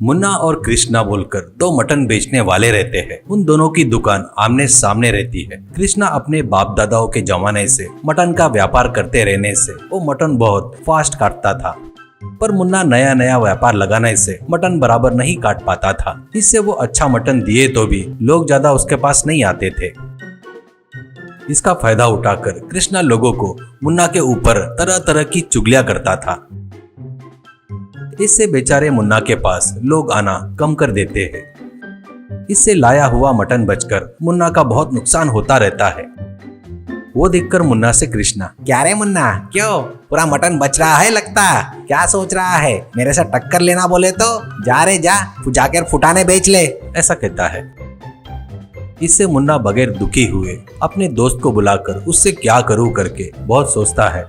मुन्ना और कृष्णा बोलकर दो मटन बेचने वाले रहते हैं। उन दोनों की दुकान आमने सामने रहती है। कृष्णा अपने बाप दादाओं के जमाने से मटन का व्यापार करते रहने से वो मटन बहुत फास्ट काटता था, पर मुन्ना नया नया व्यापार लगाने से मटन बराबर नहीं काट पाता था। इससे वो अच्छा मटन दिए तो भी लोग ज्यादा उसके पास नहीं आते थे। इसका फायदा उठाकर कृष्णा लोगों को मुन्ना के ऊपर तरह तरह की चुगलियां करता था। इससे बेचारे मुन्ना के पास लोग आना कम कर देते हैं। इससे लाया हुआ मटन बचकर मुन्ना का बहुत नुकसान होता रहता है। वो देखकर मुन्ना से कृष्णा, क्या रे मुन्ना, क्यों पूरा मटन बच रहा है लगता? क्या सोच रहा है, मेरे से टक्कर लेना बोले तो जा रे जा, जाकर फुटाने बेच ले, ऐसा कहता है। इससे मुन्ना बगैर दुखी हुए अपने दोस्त को बुलाकर उससे क्या करूं करके बहुत सोचता है।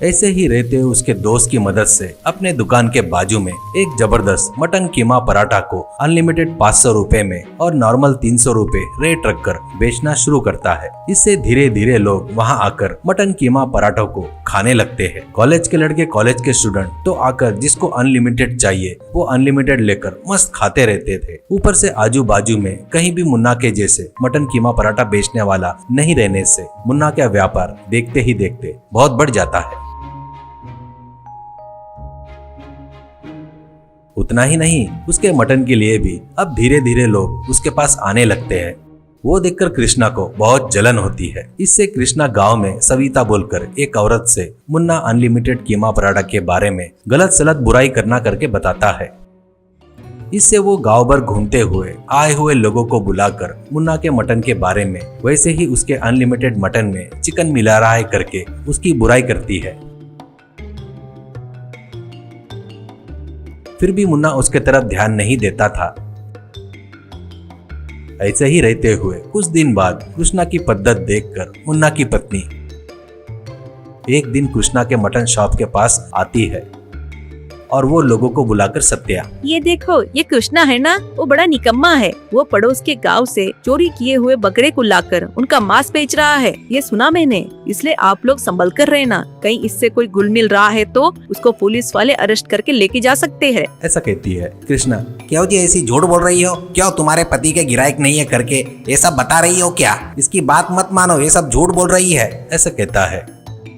ऐसे ही रहते हुए उसके दोस्त की मदद से अपने दुकान के बाजू में एक जबरदस्त मटन कीमा पराठा को अनलिमिटेड 500 रुपए में और नॉर्मल 300 रुपए रेट रखकर बेचना शुरू करता है। इससे धीरे धीरे लोग वहां आकर मटन कीमा पराठों को खाने लगते हैं। कॉलेज के लड़के, कॉलेज के स्टूडेंट तो आकर जिसको अनलिमिटेड चाहिए वो अनलिमिटेड लेकर मस्त खाते रहते थे। ऊपर से आजू बाजू में कहीं भी मुन्ना के जैसे मटन कीमा पराठा बेचने वाला नहीं रहने से मुन्ना का व्यापार देखते ही देखते बहुत बढ़ जाता है। उतना ही नहीं, उसके मटन के लिए भी अब धीरे धीरे लोग उसके पास आने लगते हैं। वो देखकर कृष्णा को बहुत जलन होती है। इससे कृष्णा गांव में सविता बोलकर एक औरत से मुन्ना अनलिमिटेड कीमा पराठा के बारे में गलत सलत बुराई करना करके बताता है। इससे वो गांव भर घूमते हुए आए हुए लोगों को बुलाकर मुन्ना के मटन के बारे में वैसे ही उसके अनलिमिटेड मटन में चिकन मिला रहा है करके उसकी बुराई करती है। फिर भी मुन्ना उसके तरफ ध्यान नहीं देता था। ऐसे ही रहते हुए कुछ दिन बाद कृष्णा की पद्धत देखकर मुन्ना की पत्नी एक दिन कृष्णा के मटन शॉप के पास आती है और वो लोगों को बुलाकर सत्या, ये देखो, ये कृष्णा है ना, वो बड़ा निकम्मा है। वो पड़ोस के गांव से चोरी किए हुए बकरे को लाकर उनका मांस बेच रहा है, ये सुना मैंने। इसलिए आप लोग संभल कर रहना, कहीं इससे कोई गुल मिल रहा है तो उसको पुलिस वाले अरेस्ट करके लेके जा सकते हैं, ऐसा कहती है। कृष्णा, क्यों जी ऐसी झूठ बोल रही हो? क्यों तुम्हारे पति के गिरायक नहीं है करके ये सब बता रही हो क्या? इसकी बात मत मानो, ये सब झूठ बोल रही है, ऐसा कहता है।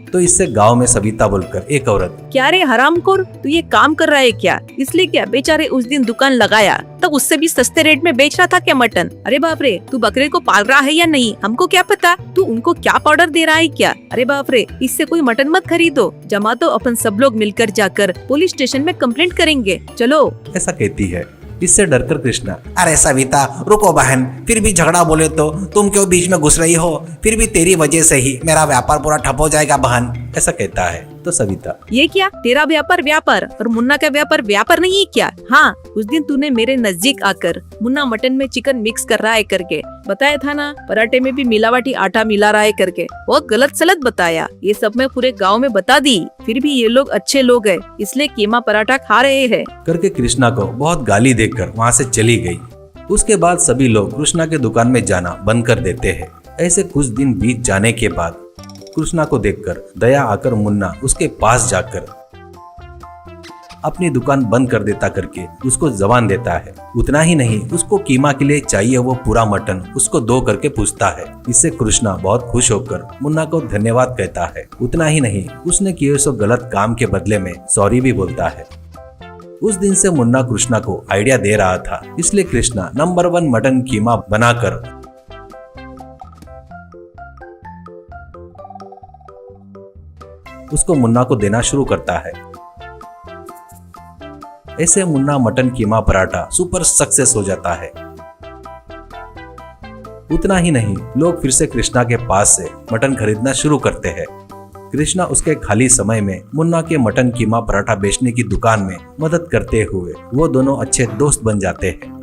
तो इससे गांव में सविता बोलकर एक औरत, क्या रे हरामखोर, तू ये काम कर रहा है क्या? इसलिए क्या बेचारे उस दिन दुकान लगाया तब उससे भी सस्ते रेट में बेच रहा था क्या मटन? अरे बाप रे, तू बकरे को पाल रहा है या नहीं हमको क्या पता, तू उनको क्या पाउडर दे रहा है क्या? अरे बाप रे, इससे कोई मटन मत खरीदो, जमा तो अपन सब लोग मिलकर जाकर पुलिस स्टेशन में कंप्लेंट करेंगे, चलो, ऐसा कहती है। इससे डरकर कृष्णा, अरे सविता रुको बहन, फिर भी झगड़ा बोले तो तुम क्यों बीच में घुस रही हो? फिर भी तेरी वजह से ही मेरा व्यापार पूरा ठप हो जाएगा बहन, ऐसा कहता है। तो सविता, ये क्या, तेरा व्यापार व्यापार और मुन्ना का व्यापार व्यापार नहीं है क्या? हाँ, उस दिन तूने मेरे नजदीक आकर मुन्ना मटन में चिकन मिक्स कर रहा है करके बताया था ना, पराठे में भी मिलावटी आटा मिला रहा है करके, बहुत गलत सलत बताया। ये सब मैं पूरे गांव में बता दी, फिर भी ये लोग अच्छे लोग हैं, इसलिए कीमा पराठा खा रहे हैं करके कृष्णा को बहुत गाली देकर वहाँ से चली गई। उसके बाद सभी लोग कृष्णा के दुकान में जाना बंद कर देते हैं। ऐसे कुछ दिन बीत जाने के बाद कृष्णा को देखकर दया आकर मुन्ना उसके पास जाकर अपनी दुकान बंद कर देता करके उसको जबान देता है। उतना ही नहीं, उसको कीमा के लिए चाहिए वो पूरा मटन उसको दो करके पूछता है। इससे कृष्णा बहुत खुश होकर मुन्ना को धन्यवाद कहता है। उतना ही नहीं, उसने किए सो गलत काम के बदले में सॉरी भी बोलता है। उस दिन से मुन्ना कृष्णा को आइडिया दे रहा था, इसलिए कृष्णा नंबर 1 मटन कीमा बनाकर उसको मुन्ना को देना शुरू करता है। ऐसे मुन्ना मटन कीमा पराठा सुपर सक्सेस हो जाता है। उतना ही नहीं, लोग फिर से कृष्णा के पास से मटन खरीदना शुरू करते हैं। कृष्णा उसके खाली समय में मुन्ना के मटन कीमा पराठा बेचने की दुकान में मदद करते हुए वो दोनों अच्छे दोस्त बन जाते हैं।